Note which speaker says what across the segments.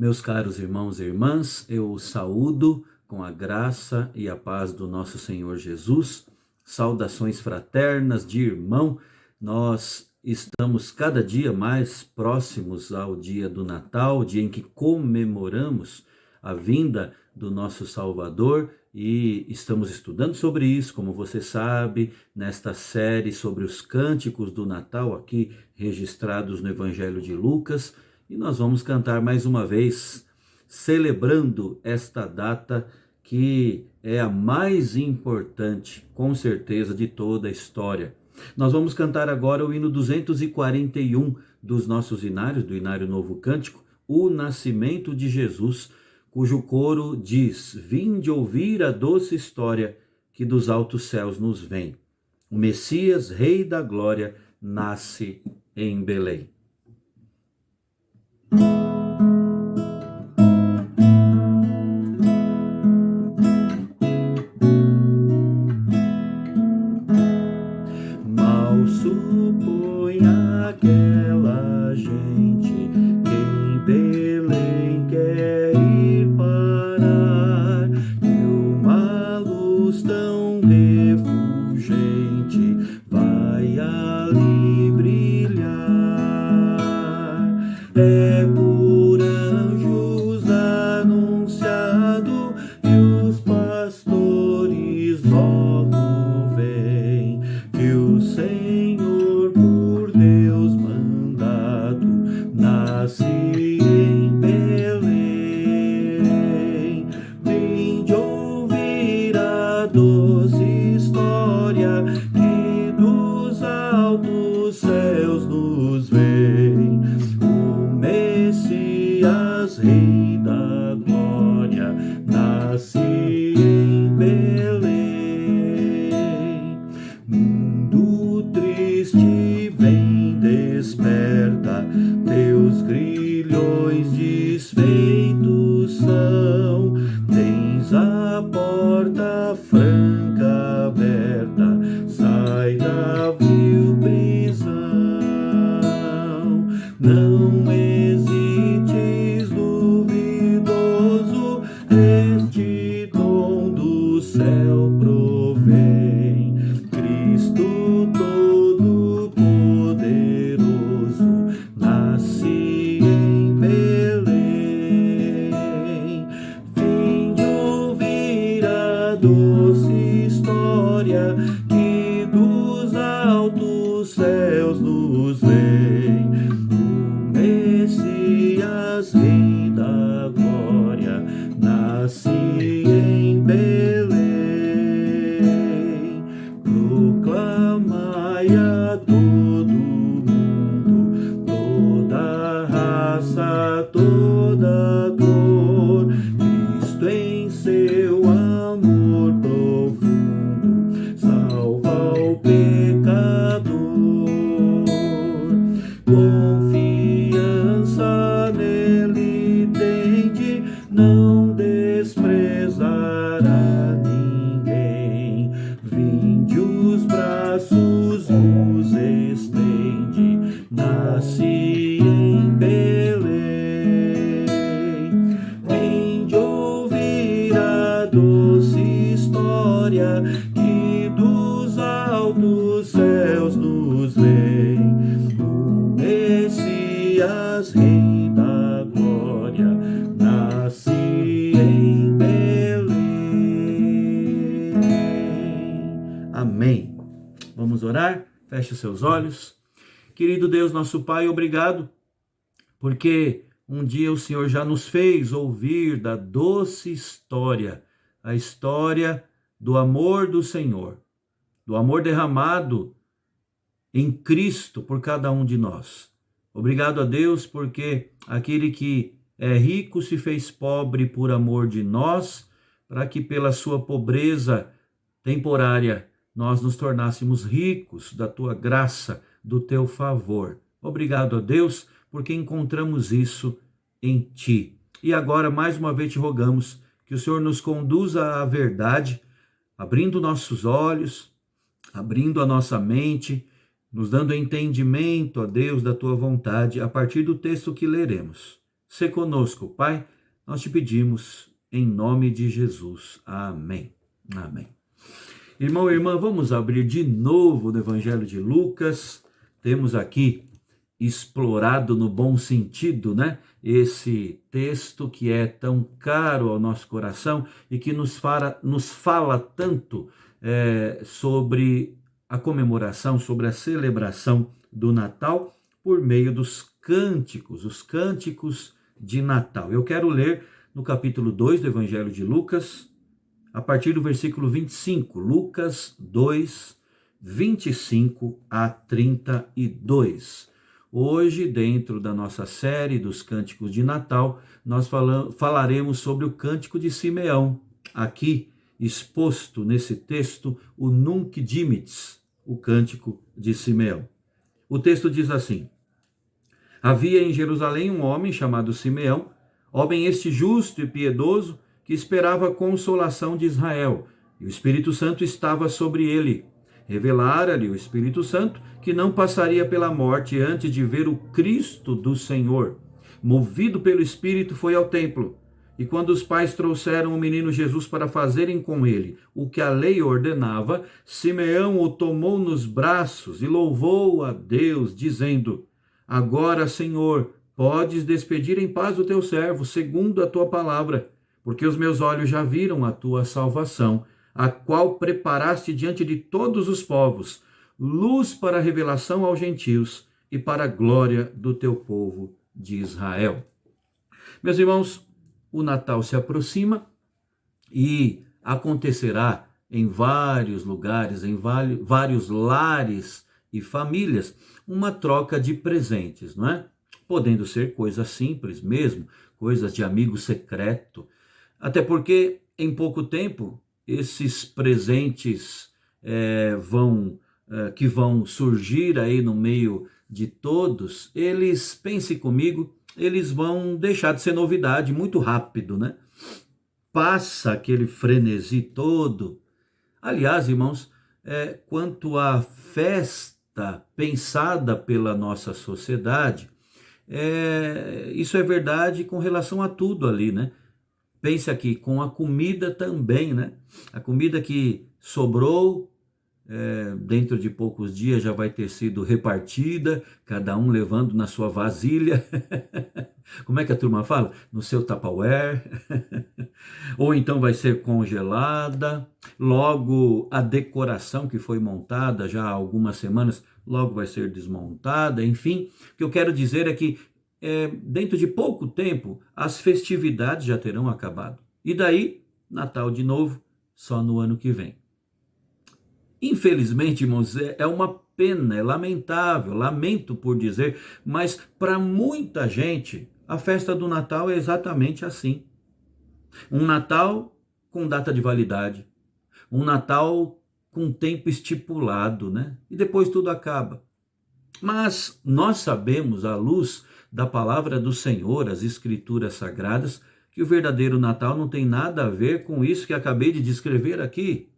Speaker 1: Meus caros irmãos e irmãs, eu os saúdo com a graça e a paz do nosso Senhor Jesus. Saudações fraternas de irmão. Nós estamos cada dia mais próximos ao dia do Natal, dia em que comemoramos a vinda do nosso Salvador, e estamos estudando sobre isso, como você sabe, nesta série sobre os cânticos do Natal, aqui registrados no Evangelho de Lucas. E nós vamos cantar mais uma vez, celebrando esta data que é a mais importante, com certeza, de toda a história. Nós vamos cantar agora o hino 241 dos nossos hinários, do Hinário Novo Cântico, o Nascimento de Jesus, cujo coro diz: vinde ouvir a doce história que dos altos céus nos vem. O Messias, Rei da Glória, nasce em Belém. Mal supõe aquela gente que em Belém quer ir parar, que uma luz tão refulgente vai ali brilhar. É por anjos anunciado e os pastores logo vêm, que o Senhor por Deus mandado nasce em Belém. Vinde ouvir a doce história que dos altos céus nos vem. O Messias, Rei da Glória, nasce em Belém. Mundo triste, vem, desperta, teus grilhões desfeitos são. Tens a porta franca aberta, sai da vil prisão. Não hesites, duvidoso, este dom do céu provém. Cristo Todo-Poderoso nasce em Belém. Vinde ouvir a doce história que dos altos céus nos vem. O Messias, Rei da Glória, nasce em Belém. Proclamai a todo mundo, toda raça, toda cor, Cristo em seu amor profundo salva o pecador. Confiança nele tende, não desprezará ninguém. Vinde, os braços vos estende, nasce em Belém. Vinde ouvir a doce história que dos altos céus nos vem. O Messias, Rei da Glória, nasce em Belém. Amém. Vamos orar? Feche os seus olhos. Querido Deus, nosso Pai, obrigado, porque um dia o Senhor já nos fez ouvir da doce história, a história do amor do Senhor, do amor derramado em Cristo por cada um de nós. Obrigado a Deus, porque aquele que é rico se fez pobre por amor de nós, para que pela sua pobreza temporária nós nos tornássemos ricos da tua graça, do teu favor. Obrigado a Deus, porque encontramos isso em ti. E agora, mais uma vez, te rogamos que o Senhor nos conduza à verdade, abrindo nossos olhos, abrindo a nossa mente, nos dando entendimento, ó Deus, da tua vontade, a partir do texto que leremos. Sê conosco, Pai, nós te pedimos em nome de Jesus. Amém. Amém. Irmão e irmã, vamos abrir de novo no Evangelho de Lucas. Temos aqui explorado no bom sentido, né? Esse texto que é tão caro ao nosso coração e que nos fala tanto sobre a comemoração, sobre a celebração do Natal por meio dos cânticos, os cânticos de Natal. Eu quero ler no capítulo 2 do Evangelho de Lucas, a partir do versículo 25, Lucas 2, 25 a 32. Hoje, dentro da nossa série dos cânticos de Natal, nós falaremos sobre o cântico de Simeão. Aqui, exposto nesse texto, o Nunc Dimittis, o cântico de Simeão. O texto diz assim: havia em Jerusalém um homem chamado Simeão, homem este justo e piedoso, que esperava a consolação de Israel, e o Espírito Santo estava sobre ele. Revelara-lhe o Espírito Santo que não passaria pela morte antes de ver o Cristo do Senhor. Movido pelo Espírito, foi ao templo. E quando os pais trouxeram o menino Jesus para fazerem com ele o que a lei ordenava, Simeão o tomou nos braços e louvou a Deus, dizendo: agora, Senhor, podes despedir em paz o teu servo, segundo a tua palavra, porque os meus olhos já viram a tua salvação, a qual preparaste diante de todos os povos, luz para a revelação aos gentios e para a glória do teu povo de Israel. Meus irmãos, o Natal se aproxima e acontecerá em vários lugares, em vários lares e famílias, uma troca de presentes, não é? Podendo ser coisas simples mesmo, coisas de amigo secreto, até porque em pouco tempo esses presentes que vão surgir aí no meio de todos, eles, pense comigo, eles vão deixar de ser novidade muito rápido, né? Passa aquele frenesi todo. Aliás, irmãos, quanto à festa pensada pela nossa sociedade, isso é verdade com relação a tudo ali, né? Pense aqui, com a comida também, né? A comida que sobrou, dentro de poucos dias já vai ter sido repartida, cada um levando na sua vasilha. Como é que a turma fala? No seu Tupperware. Ou então vai ser congelada. Logo, a decoração que foi montada já há algumas semanas, logo vai ser desmontada. Enfim, o que eu quero dizer é que dentro de pouco tempo, as festividades já terão acabado. E daí, Natal de novo, só no ano que vem. Infelizmente, irmãos, é uma pena, é lamentável, lamento por dizer, mas para muita gente, a festa do Natal é exatamente assim. Um Natal com data de validade, um Natal com tempo estipulado, né? E depois tudo acaba. Mas nós sabemos, à luz da palavra do Senhor, as Escrituras Sagradas, que o verdadeiro Natal não tem nada a ver com isso que acabei de descrever aqui.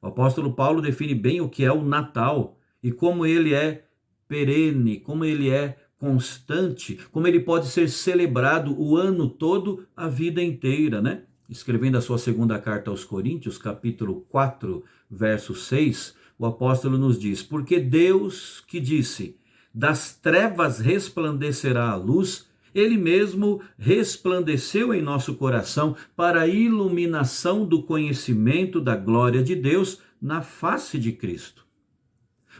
Speaker 1: O apóstolo Paulo define bem o que é o Natal e como ele é perene, como ele é constante, como ele pode ser celebrado o ano todo, a vida inteira, né? Escrevendo a sua segunda carta aos Coríntios, capítulo 4, verso 6, o apóstolo nos diz: porque Deus que disse, das trevas resplandecerá a luz, ele mesmo resplandeceu em nosso coração para a iluminação do conhecimento da glória de Deus na face de Cristo.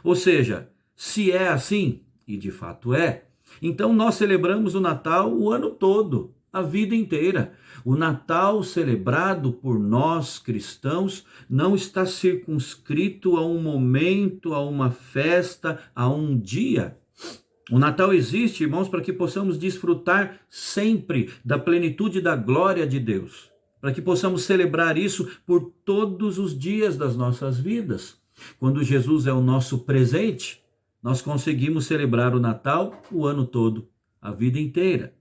Speaker 1: Ou seja, se é assim, e de fato é, então nós celebramos o Natal o ano todo, a vida inteira. O Natal celebrado por nós cristãos não está circunscrito a um momento, a uma festa, a um dia. O Natal existe, irmãos, para que possamos desfrutar sempre da plenitude da glória de Deus, para que possamos celebrar isso por todos os dias das nossas vidas. Quando Jesus é o nosso presente, nós conseguimos celebrar o Natal o ano todo, a vida inteira.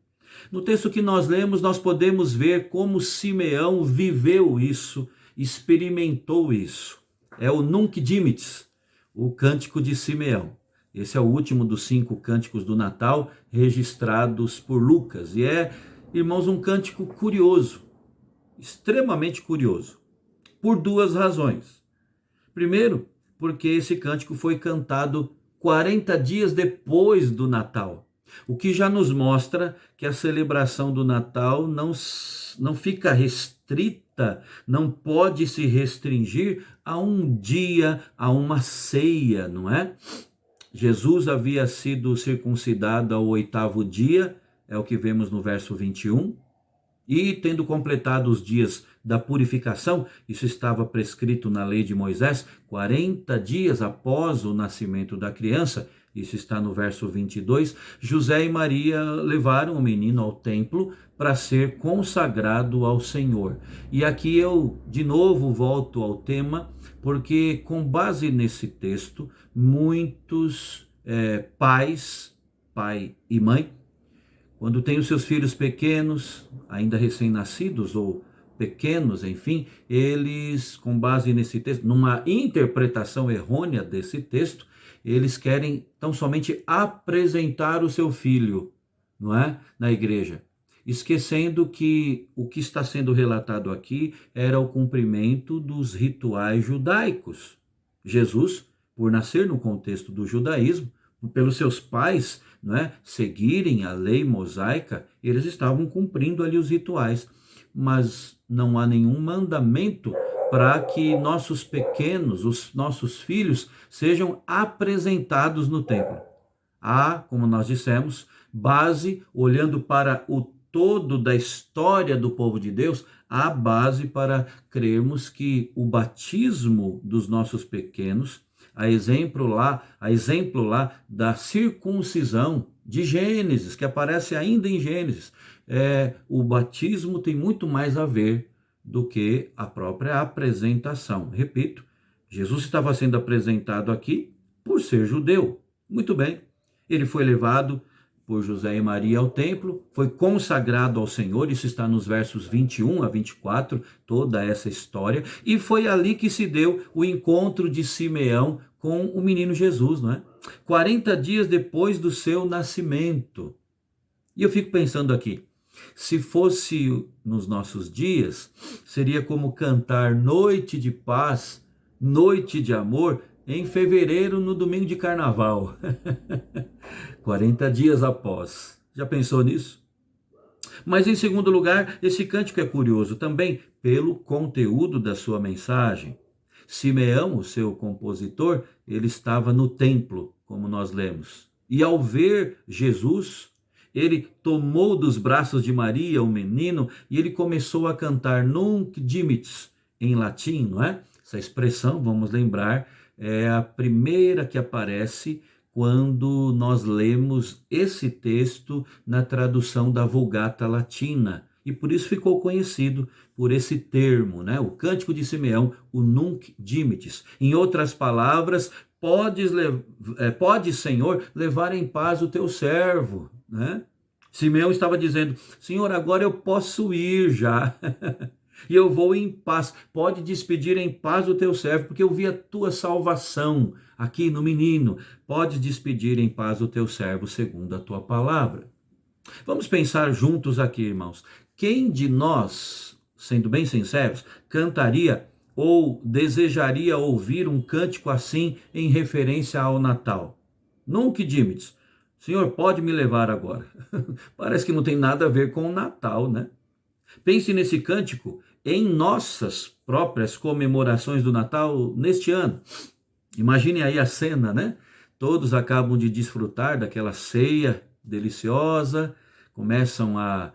Speaker 1: No texto que nós lemos, nós podemos ver como Simeão viveu isso, experimentou isso. É o Nunc Dimittis, o cântico de Simeão. Esse é o último dos 5 cânticos do Natal registrados por Lucas. E é, irmãos, um cântico curioso, extremamente curioso, por 2 razões. Primeiro, porque esse cântico foi cantado 40 dias depois do Natal, o que já nos mostra que a celebração do Natal não fica restrita, não pode se restringir a um dia, a uma ceia, não é? Jesus havia sido circuncidado ao 8º dia, é o que vemos no verso 21, e tendo completado os dias da purificação, isso estava prescrito na lei de Moisés, 40 dias após o nascimento da criança, isso está no verso 22, José e Maria levaram o menino ao templo para ser consagrado ao Senhor. E aqui eu de novo volto ao tema, porque com base nesse texto, muitos pais, pai e mãe, quando tem os seus filhos pequenos, ainda recém-nascidos ou pequenos, enfim, eles, com base nesse texto, numa interpretação errônea desse texto, eles querem tão somente apresentar o seu filho, não é? Na igreja, esquecendo que o que está sendo relatado aqui era o cumprimento dos rituais judaicos. Jesus, por nascer no contexto do judaísmo, pelos seus pais, não é, seguirem a lei mosaica, eles estavam cumprindo ali os rituais, mas não há nenhum mandamento para que nossos pequenos, os nossos filhos, sejam apresentados no templo. Há, como nós dissemos, base, olhando para o todo da história do povo de Deus, há base para crermos que o batismo dos nossos pequenos, a exemplo lá da circuncisão de Gênesis, que aparece ainda em Gênesis, o batismo tem muito mais a ver do que a própria apresentação. Repito, Jesus estava sendo apresentado aqui por ser judeu. Muito bem, ele foi levado por José e Maria ao templo, foi consagrado ao Senhor, isso está nos versos 21 a 24, toda essa história, e foi ali que se deu o encontro de Simeão com o menino Jesus, não é? 40 dias depois do seu nascimento. E eu fico pensando aqui, se fosse nos nossos dias, seria como cantar Noite de Paz, Noite de Amor, em fevereiro, no domingo de carnaval. 40 dias após. Já pensou nisso? Mas em segundo lugar, esse cântico é curioso também pelo conteúdo da sua mensagem. Simeão, o seu compositor, ele estava no templo, como nós lemos. E ao ver Jesus, ele tomou dos braços de Maria o menino e ele começou a cantar Nunc Dimittis, em latim, não é? Essa expressão, vamos lembrar, é a primeira que aparece quando nós lemos esse texto na tradução da Vulgata Latina. E por isso ficou conhecido por esse termo, né? O Cântico de Simeão, o Nunc Dimittis. Em outras palavras, pode, Senhor, levar em paz o teu servo, né? Simeão estava dizendo, Senhor, agora eu posso ir já. E eu vou em paz, pode despedir em paz o teu servo, porque eu vi a tua salvação aqui no menino. Pode despedir em paz o teu servo, segundo a tua palavra. Vamos pensar juntos aqui, irmãos. Quem de nós, sendo bem sinceros, cantaria ou desejaria ouvir um cântico assim em referência ao Natal? Nunc Dimittis. Senhor, pode me levar agora. Parece que não tem nada a ver com o Natal, né? Pense nesse cântico em nossas próprias comemorações do Natal neste ano. Imagine aí a cena, né? Todos acabam de desfrutar daquela ceia deliciosa, começam a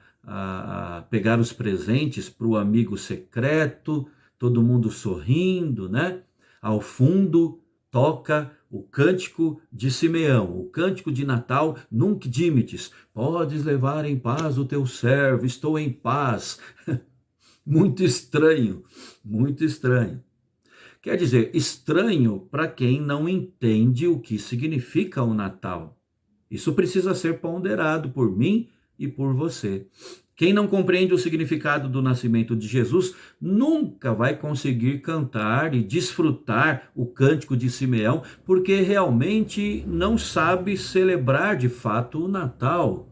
Speaker 1: pegar os presentes para o amigo secreto, todo mundo sorrindo, né? Ao fundo toca o cântico de Simeão, o cântico de Natal, Nunc Dimittis. Podes levar em paz o teu servo, estou em paz. Muito estranho, muito estranho. Quer dizer, estranho para quem não entende o que significa o Natal. Isso precisa ser ponderado por mim e por você. Quem não compreende o significado do nascimento de Jesus nunca vai conseguir cantar e desfrutar o cântico de Simeão, porque realmente não sabe celebrar de fato o Natal.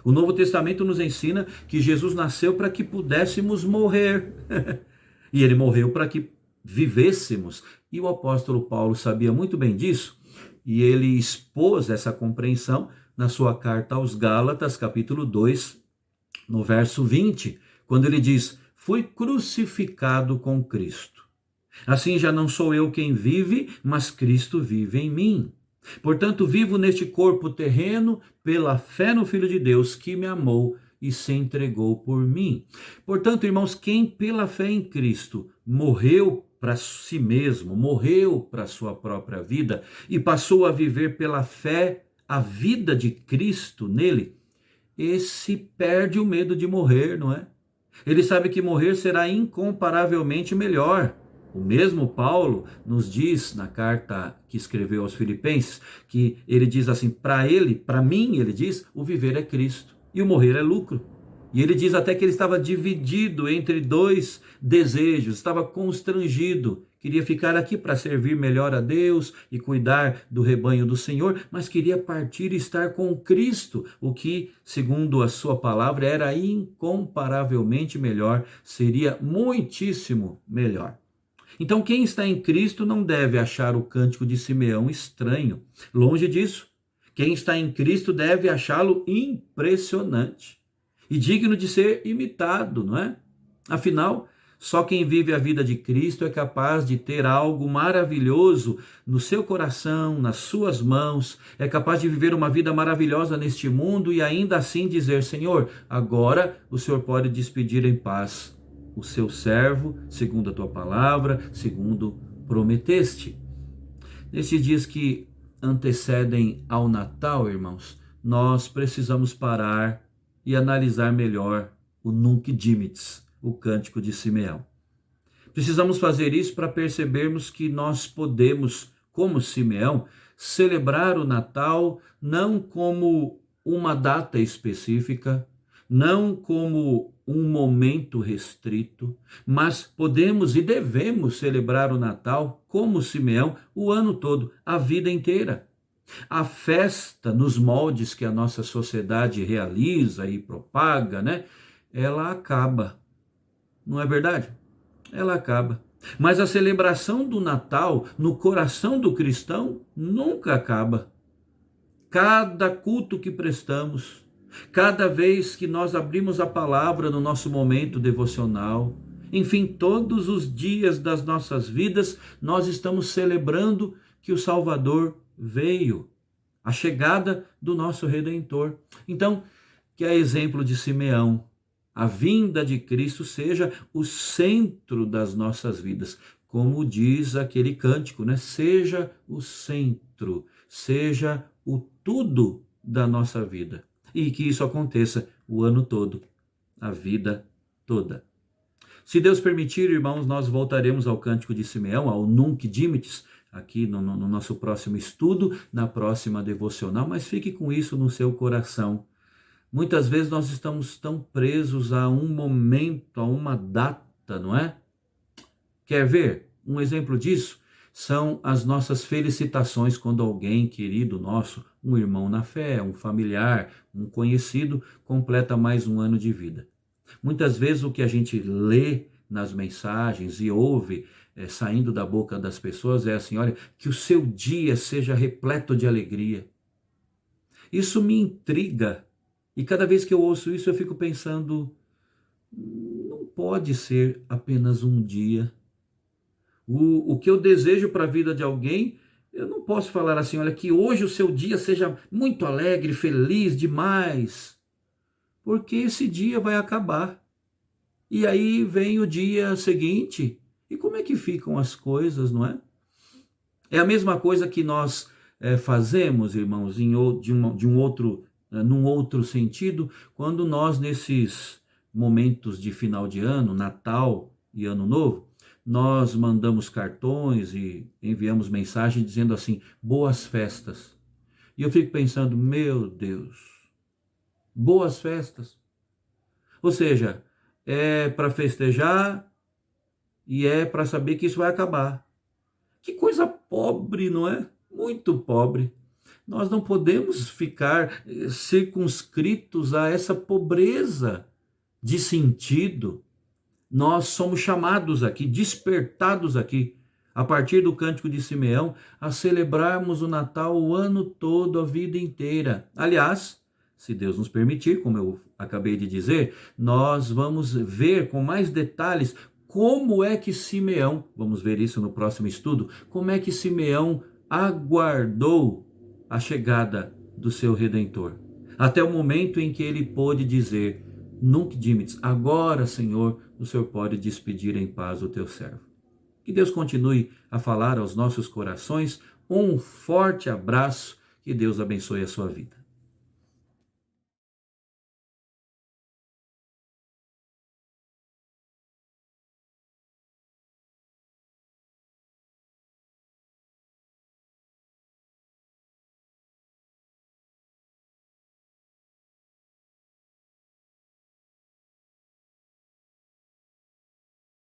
Speaker 1: O Novo Testamento nos ensina que Jesus nasceu para que pudéssemos morrer. E ele morreu para que vivêssemos. E o apóstolo Paulo sabia muito bem disso, e ele expôs essa compreensão na sua carta aos Gálatas, capítulo 2, no verso 20, quando ele diz: fui crucificado com Cristo. Assim já não sou eu quem vive, mas Cristo vive em mim. Portanto, vivo neste corpo terreno pela fé no Filho de Deus que me amou e se entregou por mim. Portanto, irmãos, quem pela fé em Cristo morreu para si mesmo, morreu para a sua própria vida e passou a viver pela fé a vida de Cristo nele, esse perde o medo de morrer, não é? Ele sabe que morrer será incomparavelmente melhor. O mesmo Paulo nos diz na carta que escreveu aos Filipenses, que ele diz assim: para ele, para mim, ele diz, o viver é Cristo e o morrer é lucro. E ele diz até que ele estava dividido entre dois desejos, estava constrangido. Queria ficar aqui para servir melhor a Deus e cuidar do rebanho do Senhor, mas queria partir e estar com Cristo, o que, segundo a sua palavra, era incomparavelmente melhor, seria muitíssimo melhor. Então, quem está em Cristo não deve achar o cântico de Simeão estranho. Longe disso. Quem está em Cristo deve achá-lo impressionante e digno de ser imitado, não é? Afinal, só quem vive a vida de Cristo é capaz de ter algo maravilhoso no seu coração, nas suas mãos, é capaz de viver uma vida maravilhosa neste mundo e ainda assim dizer: Senhor, agora o Senhor pode despedir em paz o seu servo, segundo a tua palavra, segundo prometeste. Nesses dias que antecedem ao Natal, irmãos, nós precisamos parar e analisar melhor o Nunc Dimittis, o cântico de Simeão. Precisamos fazer isso para percebermos que nós podemos, como Simeão, celebrar o Natal não como uma data específica, não como um momento restrito, mas podemos e devemos celebrar o Natal como Simeão o ano todo, a vida inteira. A festa, nos moldes que a nossa sociedade realiza e propaga, né? Ela acaba, não é verdade? Ela acaba. Mas a celebração do Natal no coração do cristão nunca acaba. Cada culto que prestamos, cada vez que nós abrimos a palavra no nosso momento devocional, enfim, todos os dias das nossas vidas, nós estamos celebrando que o Salvador veio, a chegada do nosso Redentor. Então, que a exemplo de Simeão, a vinda de Cristo seja o centro das nossas vidas, como diz aquele cântico, né? Seja o centro, seja o tudo da nossa vida. E que isso aconteça o ano todo, a vida toda. Se Deus permitir, irmãos, nós voltaremos ao cântico de Simeão, ao Nunc Dimittis, aqui no nosso próximo estudo, na próxima devocional, mas fique com isso no seu coração. Muitas vezes nós estamos tão presos a um momento, a uma data, não é? Quer ver? Um exemplo disso são as nossas felicitações quando alguém querido nosso, um irmão na fé, um familiar, um conhecido, completa mais um ano de vida. Muitas vezes o que a gente lê nas mensagens e ouve saindo da boca das pessoas é assim: olha, que o seu dia seja repleto de alegria. Isso me intriga. E cada vez que eu ouço isso, eu fico pensando: não pode ser apenas um dia. O que eu desejo para a vida de alguém, eu não posso falar assim: olha, que hoje o seu dia seja muito alegre, feliz demais. Porque esse dia vai acabar. E aí vem o dia seguinte. E como é que ficam as coisas, não é? É a mesma coisa que nós fazemos, irmãos, num outro sentido, quando nós, nesses momentos de final de ano, Natal e Ano Novo, nós mandamos cartões e enviamos mensagem dizendo assim: boas festas. E eu fico pensando: meu Deus, boas festas. Ou seja, é para festejar e é para saber que isso vai acabar. Que coisa pobre, não é? Muito pobre. Nós não podemos ficar circunscritos a essa pobreza de sentido. Nós somos chamados aqui, despertados aqui, a partir do Cântico de Simeão, a celebrarmos o Natal o ano todo, a vida inteira. Aliás, se Deus nos permitir, como eu acabei de dizer, nós vamos ver com mais detalhes como é que Simeão, vamos ver isso no próximo estudo, como é que Simeão aguardou a chegada do seu Redentor, até o momento em que ele pôde dizer: Nunc dimittis, agora, Senhor, o Senhor pode despedir em paz o teu servo. Que Deus continue a falar aos nossos corações. Um forte abraço, que Deus abençoe a sua vida.